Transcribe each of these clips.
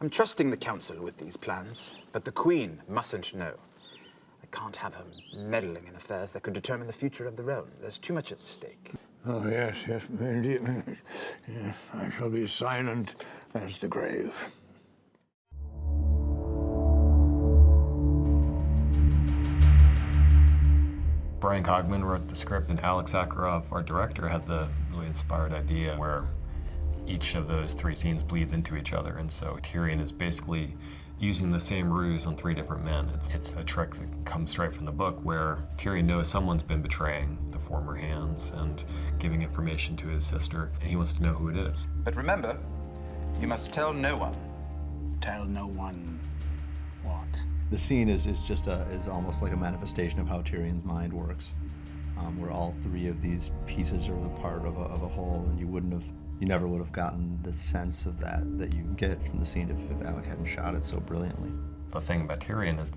I'm trusting the council with these plans, but the Queen mustn't know. I can't have her meddling in affairs that could determine the future of the realm. There's too much at stake. Oh, yes, indeed. Yes, I shall be silent as the grave. Brian Cogman wrote the script, and Alex Zakharov, our director, had the really inspired idea where each of those three scenes bleeds into each other. And so Tyrion is basically using the same ruse on three different men. It's a trick that comes straight from the book where Tyrion knows someone's been betraying the former hands and giving information to his sister, and he wants to know who it is. But remember, you must tell no one. Tell no one what? The scene is almost like a manifestation of how Tyrion's mind works, where all three of these pieces are the part of a whole, and you never would have gotten the sense of that you get from the scene if Alec hadn't shot it so brilliantly. The thing about Tyrion is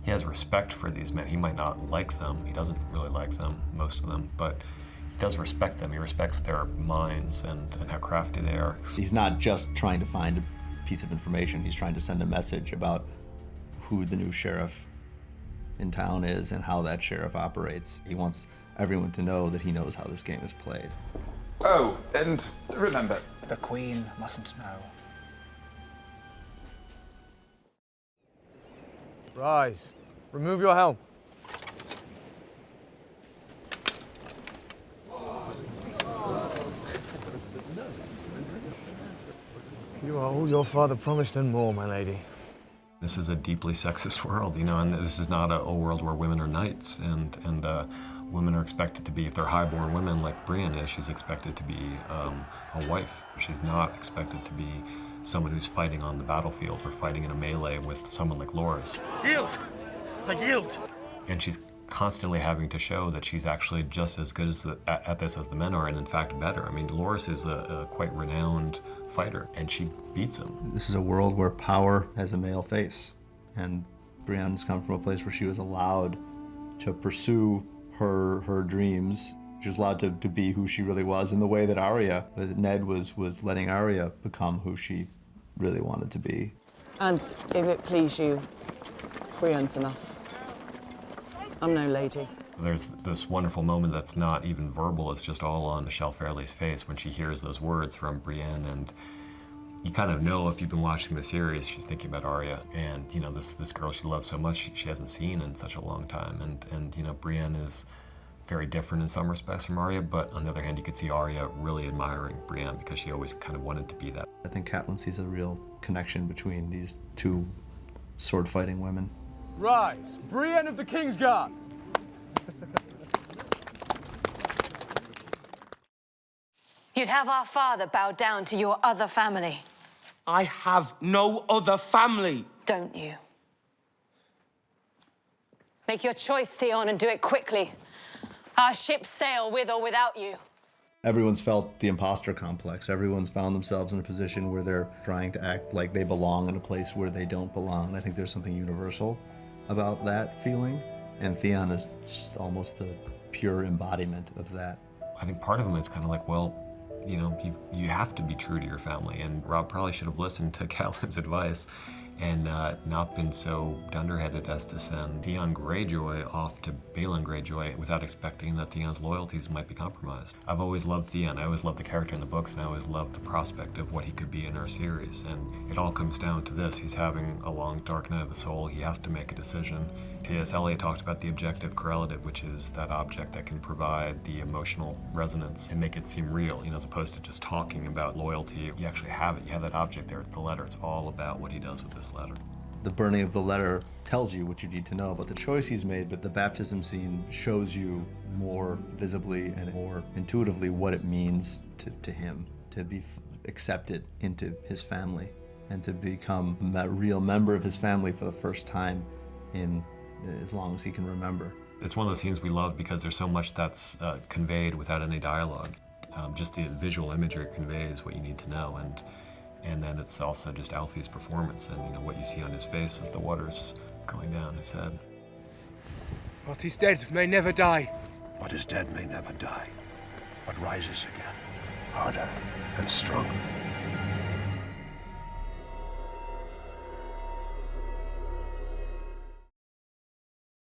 he has respect for these men. He might not like them. He doesn't really like them, most of them, but he does respect them. He respects their minds and how crafty they are. He's not just trying to find a piece of information. He's trying to send a message about who the new sheriff in town is and how that sheriff operates. He wants everyone to know that he knows how this game is played. Oh, and remember, the Queen mustn't know. Rise. Remove your helm. You are all your father promised and more, my lady. This is a deeply sexist world, and this is not a world where women are knights, and women are expected to be, if they're highborn women like Brienne is, she's expected to be a wife. She's not expected to be someone who's fighting on the battlefield or fighting in a melee with someone like Loras. Yield! I yield! And she's constantly having to show that she's actually just as good at this as the men are, and in fact better. I mean, Loras is a quite renowned fighter, and she beats him. This is a world where power has a male face, and Brienne's come from a place where she was allowed to pursue her dreams. She was allowed to be who she really was in the way that Ned was letting Arya become who she really wanted to be. And if it please you, Brienne's enough. I'm no lady. There's this wonderful moment that's not even verbal, it's just all on Michelle Fairley's face when she hears those words from Brienne, and you kind of know if you've been watching the series, she's thinking about Arya, and this girl she loves so much she hasn't seen in such a long time, and Brienne is very different in some respects from Arya, but on the other hand, you could see Arya really admiring Brienne because she always kind of wanted to be that. I think Catelyn sees a real connection between these two sword-fighting women. Rise, Brienne of the Kingsguard! You'd have our father bow down to your other family. I have no other family. Don't you? Make your choice, Theon, and do it quickly. Our ships sail with or without you. Everyone's felt the imposter complex. Everyone's found themselves in a position where they're trying to act like they belong in a place where they don't belong. I think there's something universal about that feeling, and Theon is just almost the pure embodiment of that. I think part of him is kind of like, well, you have to be true to your family, and Rob probably should have listened to Catelyn's advice and not been so dunderheaded as to send Theon Greyjoy off to Balon Greyjoy without expecting that Theon's loyalties might be compromised. I've always loved Theon. I always loved the character in the books, and I always loved the prospect of what he could be in our series. And it all comes down to this. He's having a long, dark night of the soul. He has to make a decision. T.S. Eliot talked about the objective correlative, which is that object that can provide the emotional resonance and make it seem real, as opposed to just talking about loyalty. You actually have it. You have that object there. It's the letter. It's all about what he does with this letter. The burning of the letter tells you what you need to know about the choice he's made, but the baptism scene shows you more visibly and more intuitively what it means to him to be accepted into his family and to become a real member of his family for the first time in as long as he can remember. It's one of those scenes we love because there's so much that's conveyed without any dialogue. Just the visual imagery conveys what you need to know, and then it's also just Alfie's performance, and what you see on his face as the water's going down his head. What is dead may never die. What is dead may never die, but rises again, harder and stronger.